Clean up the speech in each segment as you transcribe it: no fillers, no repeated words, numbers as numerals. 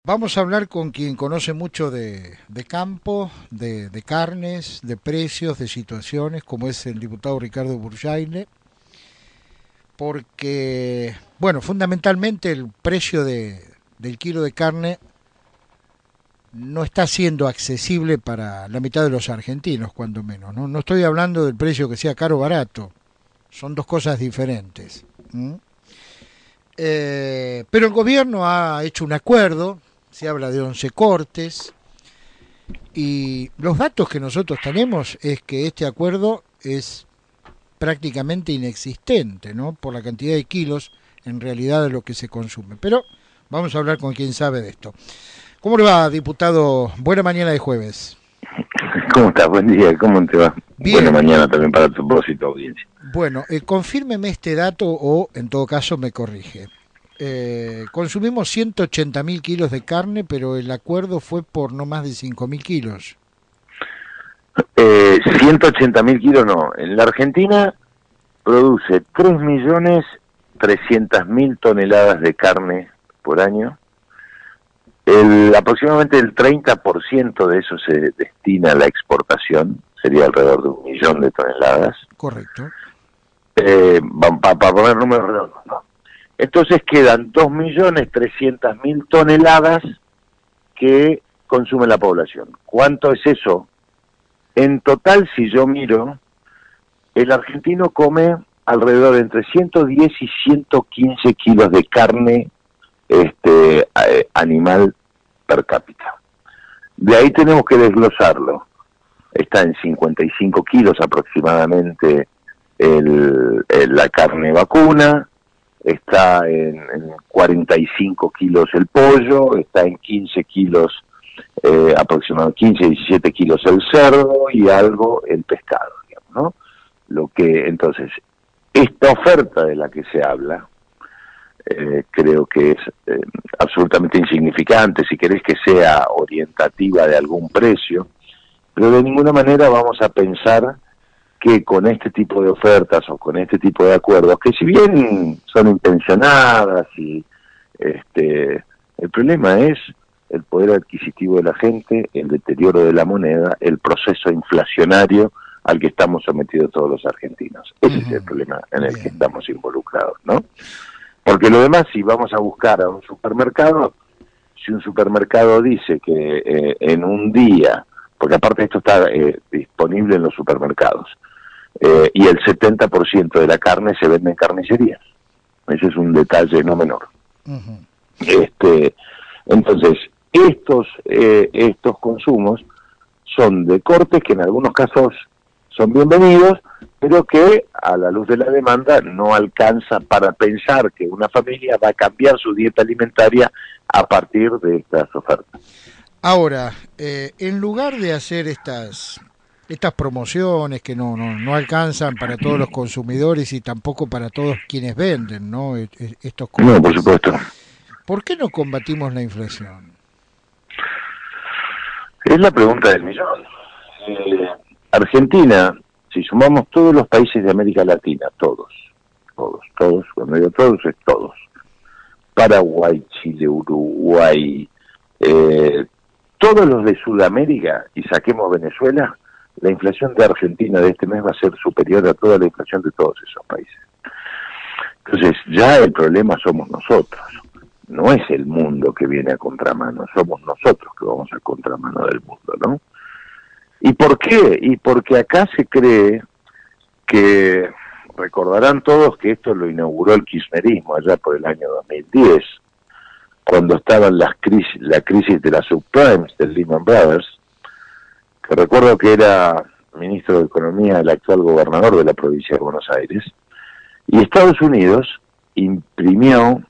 Vamos a hablar con quien conoce mucho de campo, de carnes, de precios, de situaciones, como es el diputado Ricardo Burjaile, porque, bueno, fundamentalmente el precio del kilo de carne no está siendo accesible para la mitad de los argentinos, cuando menos, ¿no? No estoy hablando del precio que sea caro o barato, son dos cosas diferentes. ¿Mm? Pero el gobierno ha hecho un acuerdo, se habla de 11 cortes, y los datos que nosotros tenemos es que este acuerdo es prácticamente inexistente, ¿no? Por la cantidad de kilos en realidad de lo que se consume. Pero vamos a hablar con quien sabe de esto. ¿Cómo le va, diputado? Buena mañana de jueves. ¿Cómo estás? Buen día, ¿cómo te va? Bien. Buena mañana también para tu voz y tu audiencia. Bueno, confírmeme este dato o en todo caso me corrige. Consumimos 180.000 kilos de carne, pero el acuerdo fue por no más de 5.000 kilos. 180.000 kilos no. En la Argentina produce 3.300.000 toneladas de carne por año. Aproximadamente el 30% de eso se destina a la exportación, sería alrededor de 1.000.000 de toneladas. Correcto. Para poner números redondos, ¿no? Entonces quedan 2.300.000 toneladas que consume la población. ¿Cuánto es eso? En total, si yo miro, el argentino come alrededor de entre 110 y 115 kilos de carne animal per cápita. De ahí tenemos que desglosarlo. Está en 55 kilos aproximadamente la carne vacuna, está en 45 kilos el pollo, está en 15 kilos, aproximadamente 15, 17 kilos el cerdo y algo el pescado, digamos, ¿no? Entonces, esta oferta de la que se habla, creo que es absolutamente insignificante, si querés que sea orientativa de algún precio, pero de ninguna manera vamos a pensar que con este tipo de ofertas o con este tipo de acuerdos, que si bien son intencionadas y el problema es el poder adquisitivo de la gente, el deterioro de la moneda, el proceso inflacionario al que estamos sometidos todos los argentinos. Ese es el problema en el que estamos involucrados, ¿no? Porque lo demás, si vamos a buscar a un supermercado, si un supermercado dice que en un día, porque aparte esto está disponible en los supermercados, y el 70% de la carne se vende en carnicerías. Ese es un detalle no menor. Entonces, estos consumos son de cortes que en algunos casos son bienvenidos, pero que a la luz de la demanda no alcanza para pensar que una familia va a cambiar su dieta alimentaria a partir de estas ofertas. Ahora, en lugar de hacer estas promociones que no alcanzan para todos los consumidores y tampoco para todos quienes venden, ¿no? Estos cortes, no, por supuesto. ¿Por qué no combatimos la inflación? Es la pregunta del millón. Argentina, si sumamos todos los países de América Latina, todos, cuando digo todos es todos, Paraguay, Chile, Uruguay, todos los de Sudamérica, y saquemos Venezuela, la inflación de Argentina de este mes va a ser superior a toda la inflación de todos esos países. Entonces, ya el problema somos nosotros, no es el mundo que viene a contramano, somos nosotros que vamos a contramano del mundo, ¿no? ¿Y por qué? Y porque acá se cree que, recordarán todos que esto lo inauguró el kirchnerismo allá por el año 2010, cuando estaban la crisis de las subprimes del Lehman Brothers, que recuerdo que era ministro de Economía el actual gobernador de la provincia de Buenos Aires, y Estados Unidos imprimió,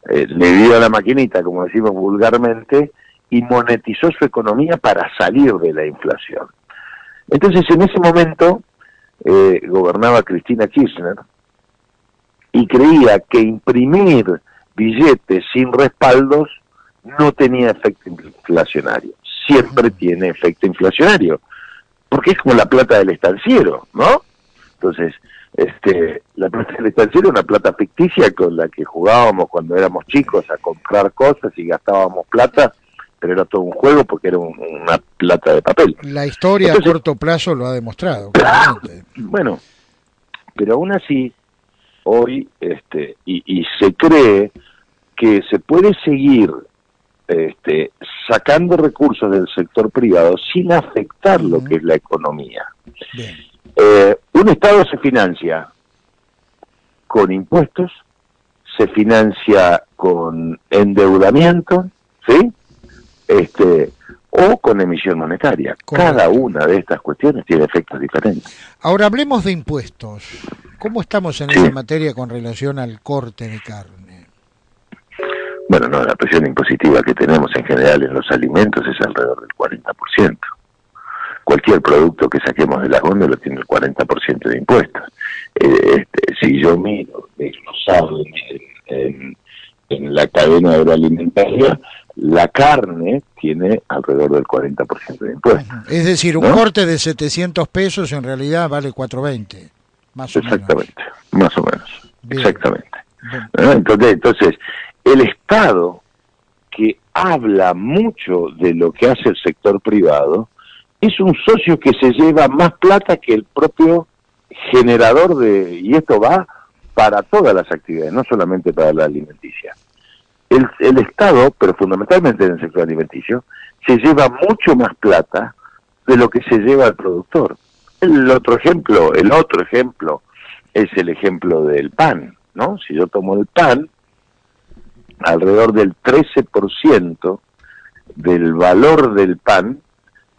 le dio a la maquinita, como decimos vulgarmente, y monetizó su economía para salir de la inflación. Entonces, en ese momento, gobernaba Cristina Kirchner, y creía que imprimir billetes sin respaldos no tenía efecto inflacionario. Siempre tiene efecto inflacionario, porque es como la plata del estanciero, ¿no? Entonces, La plata del estanciero era una plata ficticia con la que jugábamos cuando éramos chicos a comprar cosas y gastábamos plata, pero era todo un juego porque era una plata de papel. La historia Entonces, a corto plazo lo ha demostrado, claramente. bueno, pero aún así, hoy, y se cree que se puede seguir sacando recursos del sector privado sin afectar lo que es la economía. Bien. Un Estado se financia con impuestos, se financia con endeudamiento, ¿sí? O con emisión monetaria. Correcto. Cada una de estas cuestiones tiene efectos diferentes. Ahora hablemos de impuestos. ¿Cómo estamos en esa materia con relación al corte de carne? Bueno, no, la presión impositiva que tenemos en general en los alimentos es alrededor del 40%. Cualquier producto que saquemos de la góndola tiene el 40% de impuestos. Si yo miro desglosado en la cadena agroalimentaria, la carne tiene alrededor del 40% de impuestos. Es decir, un ¿no? corte de 700 pesos en realidad vale 420, más o Exactamente, menos. más o menos. Bien. Exactamente. Bien. ¿No? Entonces, el Estado, que habla mucho de lo que hace el sector privado, es un socio que se lleva más plata que el propio generador y esto va para todas las actividades, no solamente para la alimenticia. El Estado, pero fundamentalmente en el sector alimenticio, se lleva mucho más plata de lo que se lleva el productor. El otro ejemplo es el ejemplo del pan, ¿no? Si yo tomo el pan, alrededor del 13% del valor del pan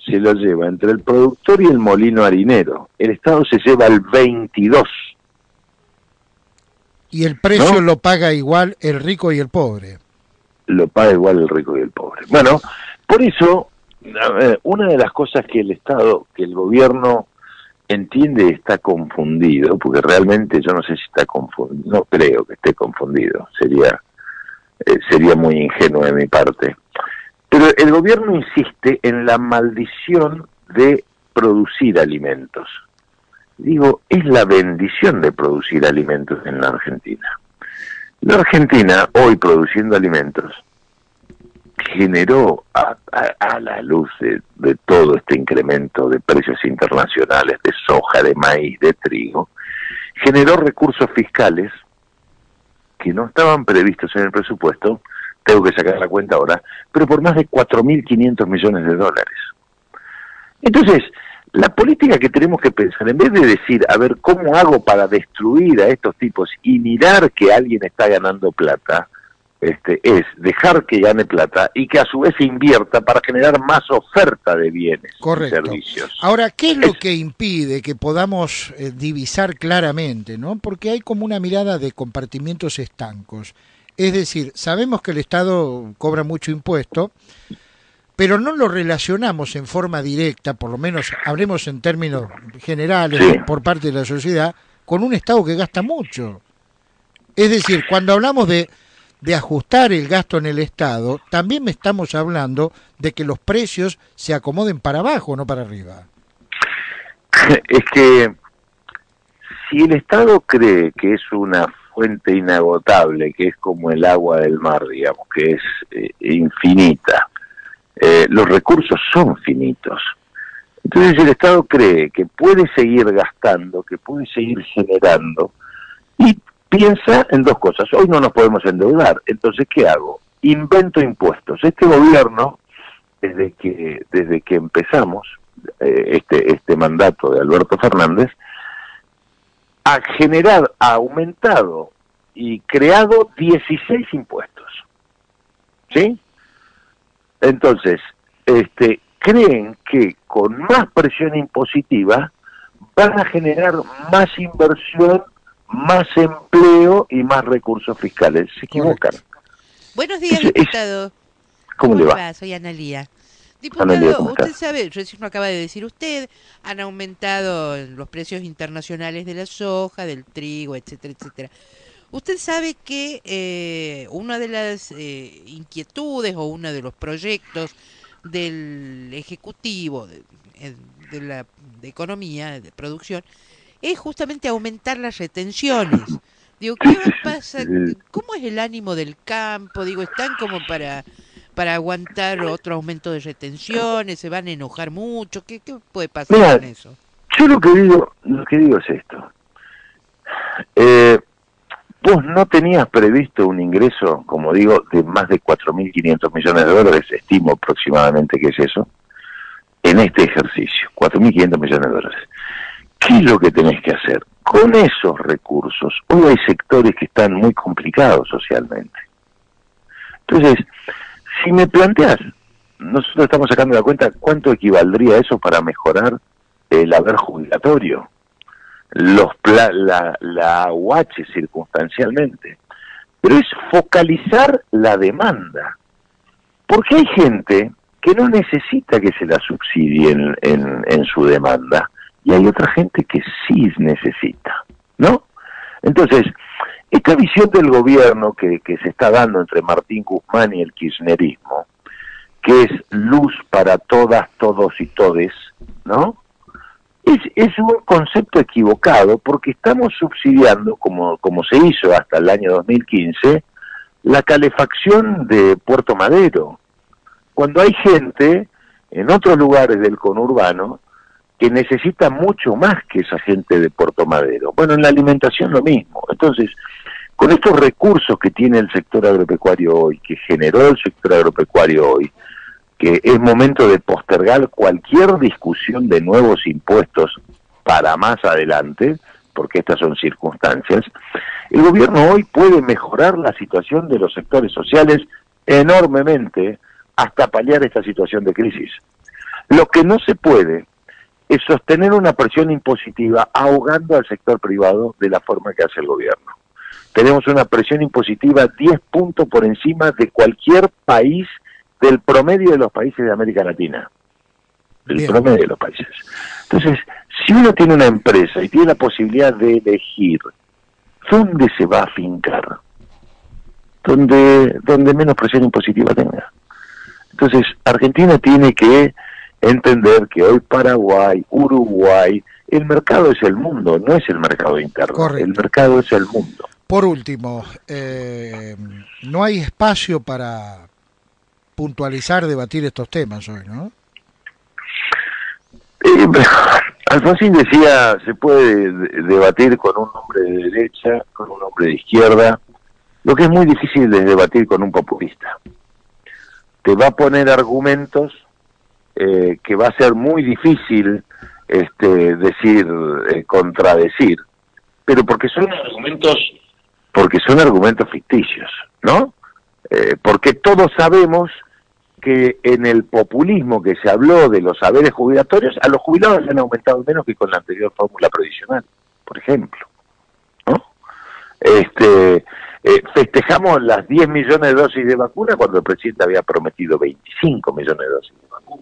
se lo lleva entre el productor y el molino harinero. El Estado se lleva el 22%. Y el precio ¿no? lo paga igual el rico y el pobre. Lo paga igual el rico y el pobre. Bueno, por eso, una de las cosas que el Estado, que el gobierno entiende está confundido, porque realmente yo no sé si está confundido, no creo que esté confundido, sería muy ingenuo de mi parte. Pero el gobierno insiste en la maldición de producir alimentos. Digo, es la bendición de producir alimentos en la Argentina. La Argentina, hoy produciendo alimentos, generó a la luz de todo este incremento de precios internacionales de soja, de maíz, de trigo, generó recursos fiscales que no estaban previstos en el presupuesto, tengo que sacar la cuenta ahora, pero por más de 4.500 millones de dólares. Entonces, la política que tenemos que pensar, en vez de decir, a ver, ¿cómo hago para destruir a estos tipos y mirar que alguien está ganando plata? Es dejar que gane plata y que a su vez se invierta para generar más oferta de bienes y servicios. Ahora, ¿qué es lo que impide que podamos divisar claramente, ¿no? Porque hay como una mirada de compartimientos estancos. Es decir, sabemos que el Estado cobra mucho impuesto, pero no lo relacionamos en forma directa, por lo menos hablemos en términos generales, sí, por parte de la sociedad, con un Estado que gasta mucho. Es decir, cuando hablamos de ajustar el gasto en el Estado, también estamos hablando de que los precios se acomoden para abajo, no para arriba. Es que si el Estado cree que es una fuente inagotable, que es como el agua del mar, digamos, que es infinita, los recursos son finitos. Entonces el Estado cree que puede seguir gastando, que puede seguir generando, y piensa en dos cosas. Hoy no nos podemos endeudar, entonces ¿qué hago? Invento impuestos. Este gobierno, desde que empezamos este mandato de Alberto Fernández, ha aumentado y creado 16 impuestos. ¿Sí? Entonces, creen que con más presión impositiva van a generar más inversión, más empleo y más recursos fiscales. Se equivocan. Buenos días, diputado. ¿Cómo le va? Soy Analía. Analía, Diputado, ¿cómo usted estás? sabe, recién lo acaba de decir usted, han aumentado los precios internacionales de la soja, del trigo, etcétera, etcétera. Usted sabe que una de las inquietudes o uno de los proyectos del Ejecutivo de Economía, de Producción, es justamente aumentar las retenciones. Digo, ¿qué va a pasar? ¿Cómo es el ánimo del campo? Digo, ¿están como para aguantar otro aumento de retenciones? ¿Se van a enojar mucho? ¿Qué puede pasar Mira, con eso? yo lo que digo es esto. Vos no tenías previsto un ingreso, como digo, de más de 4.500 millones de dólares, estimo aproximadamente que es eso, en este ejercicio, 4.500 millones de dólares. ¿Qué es lo que tenés que hacer? Con esos recursos, hoy hay sectores que están muy complicados socialmente. Entonces, si me planteas, nosotros estamos sacando la cuenta cuánto equivaldría eso para mejorar el haber jubilatorio, la UH circunstancialmente, pero es focalizar la demanda, porque hay gente que no necesita que se la subsidien en su demanda, y hay otra gente que sí necesita, ¿no? Entonces, esta visión del gobierno que se está dando entre Martín Guzmán y el kirchnerismo, que es luz para todas, todos y todes, ¿no? Es un concepto equivocado porque estamos subsidiando, como se hizo hasta el año 2015, la calefacción de Puerto Madero, cuando hay gente en otros lugares del conurbano que necesita mucho más que esa gente de Puerto Madero. Bueno, en la alimentación lo mismo. Entonces, con estos recursos que tiene el sector agropecuario hoy, que generó el sector agropecuario hoy, que es momento de postergar cualquier discusión de nuevos impuestos para más adelante, porque estas son circunstancias, el gobierno hoy puede mejorar la situación de los sectores sociales enormemente hasta paliar esta situación de crisis. Lo que no se puede es sostener una presión impositiva ahogando al sector privado de la forma que hace el gobierno. Tenemos una presión impositiva 10 puntos por encima de cualquier país del promedio de los países de América Latina. Del promedio de los países. Entonces, si uno tiene una empresa y tiene la posibilidad de elegir dónde se va a afincar, donde menos presión impositiva tenga. Entonces, Argentina tiene que entender que hoy Paraguay, Uruguay, el mercado es el mundo, no es el mercado interno. Correcto. El mercado es el mundo. Por último, no hay espacio para puntualizar, debatir estos temas hoy, ¿no? Alfonsín decía, se puede debatir con un hombre de derecha, con un hombre de izquierda. Lo que es muy difícil es debatir con un populista. Te va a poner argumentos que va a ser muy difícil contradecir, pero porque son argumentos ficticios, ¿no? Porque todos sabemos que en el populismo que se habló de los saberes jubilatorios, a los jubilados le han aumentado menos que con la anterior fórmula provisional, por ejemplo, ¿no? Festejamos las 10 millones de dosis de vacuna cuando el presidente había prometido 25 millones de dosis de vacuna.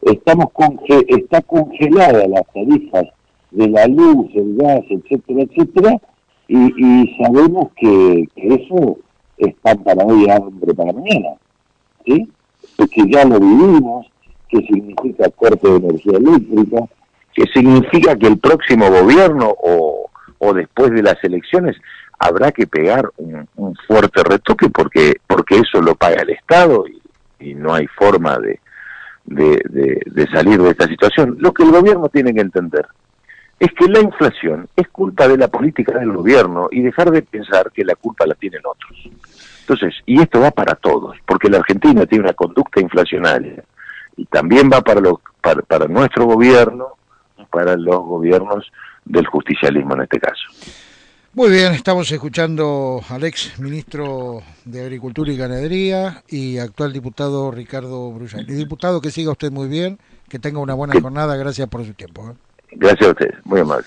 Está congelada las tarifas de la luz, el gas, etcétera, etcétera, y sabemos que eso es pan para hoy y hambre para mañana, ¿sí? Porque ya lo vivimos, que significa corte de energía eléctrica, que significa que el próximo gobierno o después de las elecciones habrá que pegar un fuerte retoque porque eso lo paga el Estado y no hay forma de salir de esta situación. Lo que el gobierno tiene que entender es que la inflación es culpa de la política del gobierno y dejar de pensar que la culpa la tienen otros. Entonces, y esto va para todos, porque la Argentina tiene una conducta inflacionaria y también va para nuestro gobierno y para los gobiernos del justicialismo en este caso. Muy bien, estamos escuchando al ex ministro de Agricultura y Ganadería y actual diputado Ricardo Bruján. Diputado, que siga usted muy bien, que tenga una buena jornada, gracias por su tiempo. Gracias a ustedes, muy amable.